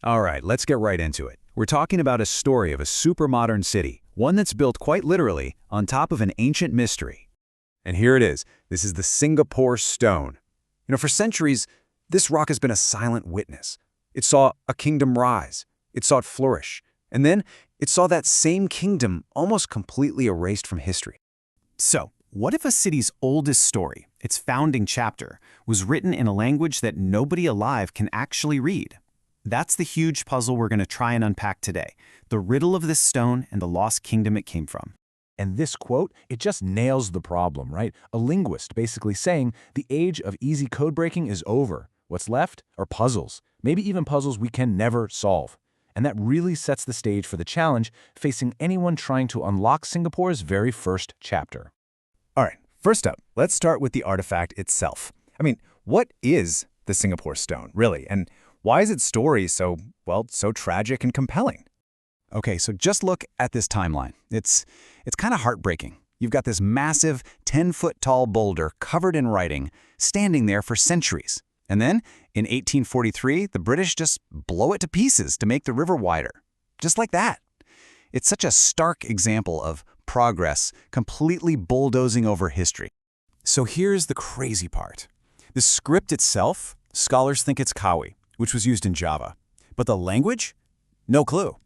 All right, let's get right into it. We're talking about a story of a super modern city, one that's built quite literally on top of an ancient mystery. And here it is. This is the Singapore Stone. For centuries, this rock has been a silent witness. It saw a kingdom rise. It saw it flourish. And then it saw that same kingdom almost completely erased from history. So, what if a city's oldest story, its founding chapter, was written in a language that nobody alive can actually read? That's the huge puzzle we're going to try and unpack today, the riddle of this stone and the lost kingdom it came from. And this quote, it just nails the problem, right? A linguist basically saying the age of easy code breaking is over. What's left are puzzles, maybe even puzzles we can never solve. And that really sets the stage for the challenge facing anyone trying to unlock Singapore's very first chapter. All right, first up, let's start with the artifact itself. What is the Singapore Stone, really? And why is its story so tragic and compelling? Okay, so just look at this timeline. It's kind of heartbreaking. You've got this massive 10-foot-tall boulder covered in writing, standing there for centuries. And then, in 1843, the British just blow it to pieces to make the river wider. Just like that. It's such a stark example of progress completely bulldozing over history. So here's the crazy part. The script itself, scholars think it's Kawi, which was used in Java. But the language? No clue.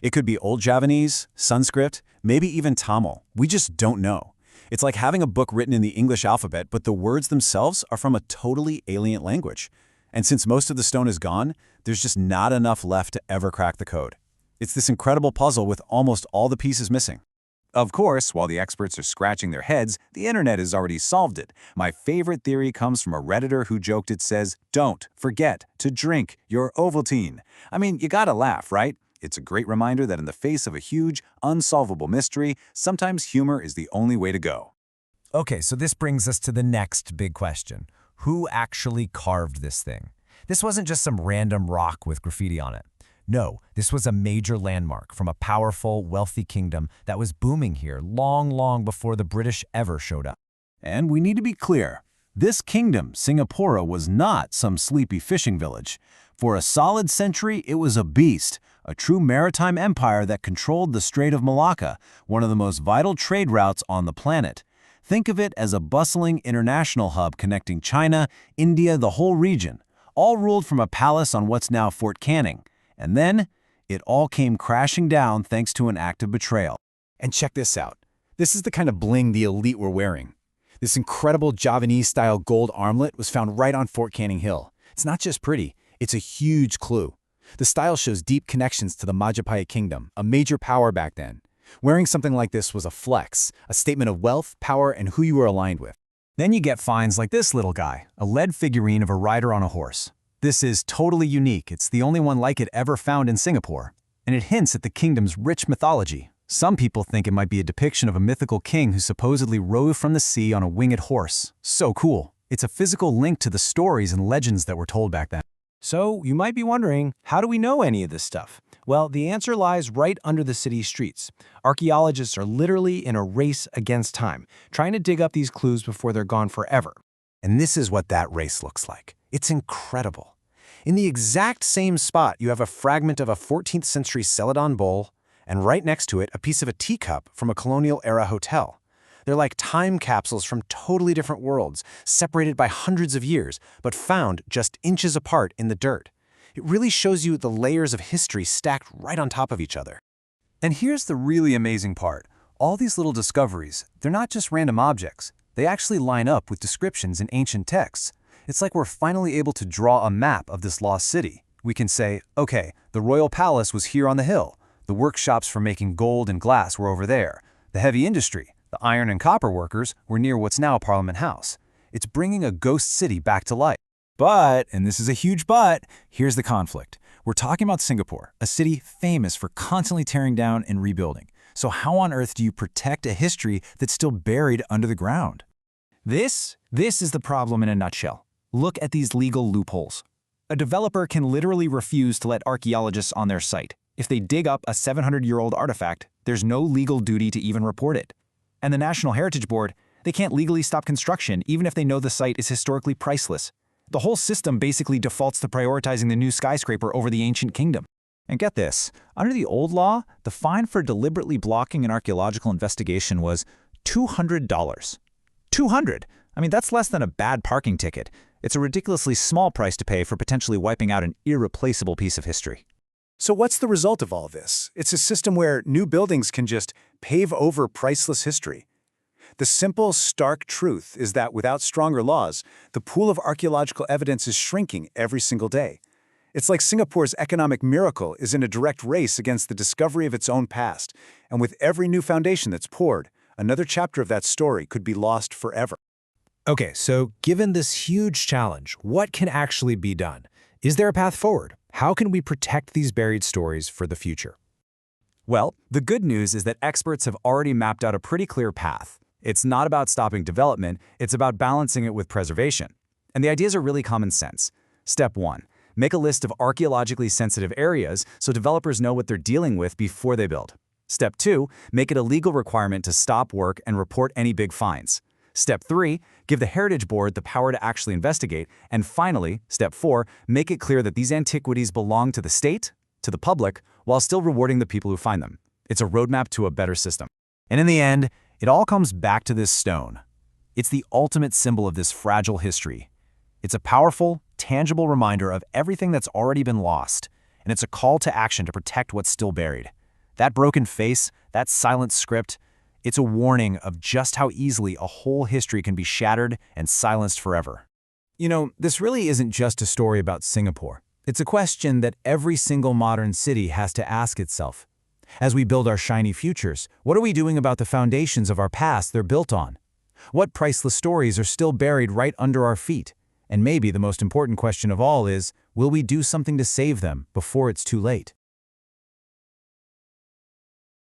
It could be Old Javanese, Sanskrit, maybe even Tamil. We just don't know. It's like having a book written in the English alphabet, but the words themselves are from a totally alien language. And since most of the stone is gone, there's just not enough left to ever crack the code. It's this incredible puzzle with almost all the pieces missing. Of course, while the experts are scratching their heads, the internet has already solved it. My favorite theory comes from a Redditor who joked it says, "Don't forget to drink your Ovaltine." You gotta laugh, right? It's a great reminder that in the face of a huge, unsolvable mystery, sometimes humor is the only way to go. Okay, so this brings us to the next big question. Who actually carved this thing? This wasn't just some random rock with graffiti on it. No, this was a major landmark from a powerful, wealthy kingdom that was booming here long before the British ever showed up. And we need to be clear, this kingdom, Singapore, was not some sleepy fishing village. For a solid century, it was a beast, a true maritime empire that controlled the Strait of Malacca, one of the most vital trade routes on the planet. Think of it as a bustling international hub connecting China, India, the whole region, all ruled from a palace on what's now Fort Canning. And then, it all came crashing down thanks to an act of betrayal. And check this out. This is the kind of bling the elite were wearing. This incredible Javanese-style gold armlet was found right on Fort Canning Hill. It's not just pretty, it's a huge clue. The style shows deep connections to the Majapahit kingdom, a major power back then. Wearing something like this was a flex, a statement of wealth, power, and who you were aligned with. Then you get finds like this little guy, a lead figurine of a rider on a horse. This is totally unique. It's the only one like it ever found in Singapore. And it hints at the kingdom's rich mythology. Some people think it might be a depiction of a mythical king who supposedly rose from the sea on a winged horse. So cool. It's a physical link to the stories and legends that were told back then. So you might be wondering, how do we know any of this stuff? Well, the answer lies right under the city's streets. Archaeologists are literally in a race against time, trying to dig up these clues before they're gone forever. And this is what that race looks like. It's incredible. In the exact same spot, you have a fragment of a 14th century celadon bowl, and right next to it, a piece of a teacup from a colonial-era hotel. They're like time capsules from totally different worlds, separated by hundreds of years, but found just inches apart in the dirt. It really shows you the layers of history stacked right on top of each other. And here's the really amazing part. All these little discoveries, they're not just random objects. They actually line up with descriptions in ancient texts. It's like we're finally able to draw a map of this lost city. We can say, okay, the royal palace was here on the hill. The workshops for making gold and glass were over there. The heavy industry, the iron and copper workers, were near what's now Parliament House. It's bringing a ghost city back to life. But, and this is a huge but, here's the conflict. We're talking about Singapore, a city famous for constantly tearing down and rebuilding. So how on earth do you protect a history that's still buried under the ground? This is the problem in a nutshell. Look at these legal loopholes. A developer can literally refuse to let archaeologists on their site. If they dig up a 700-year-old artifact, there's no legal duty to even report it. And the National Heritage Board, they can't legally stop construction even if they know the site is historically priceless. The whole system basically defaults to prioritizing the new skyscraper over the ancient kingdom. And get this, under the old law, the fine for deliberately blocking an archaeological investigation was $200. $200! I mean, that's less than a bad parking ticket. It's a ridiculously small price to pay for potentially wiping out an irreplaceable piece of history. So what's the result of all this? It's a system where new buildings can just pave over priceless history. The simple, stark truth is that without stronger laws, the pool of archaeological evidence is shrinking every single day. It's like Singapore's economic miracle is in a direct race against the discovery of its own past, and with every new foundation that's poured, another chapter of that story could be lost forever. Okay, so given this huge challenge, what can actually be done? Is there a path forward? How can we protect these buried stories for the future? Well, the good news is that experts have already mapped out a pretty clear path. It's not about stopping development, it's about balancing it with preservation. And the ideas are really common sense. Step 1. Make a list of archaeologically sensitive areas so developers know what they're dealing with before they build. Step 2. Make it a legal requirement to stop work and report any big finds. Step 3. Give the Heritage Board the power to actually investigate. And finally, Step 4. Make it clear that these antiquities belong to the state, to the public, while still rewarding the people who find them. It's a roadmap to a better system. And in the end, it all comes back to this stone. It's the ultimate symbol of this fragile history. It's a powerful, tangible reminder of everything that's already been lost, and it's a call to action to protect what's still buried. That broken face, that silent script, it's a warning of just how easily a whole history can be shattered and silenced forever. You know, this really isn't just a story about Singapore. It's a question that every single modern city has to ask itself. As we build our shiny futures, what are we doing about the foundations of our past they're built on? What priceless stories are still buried right under our feet? And maybe the most important question of all is, will we do something to save them before it's too late?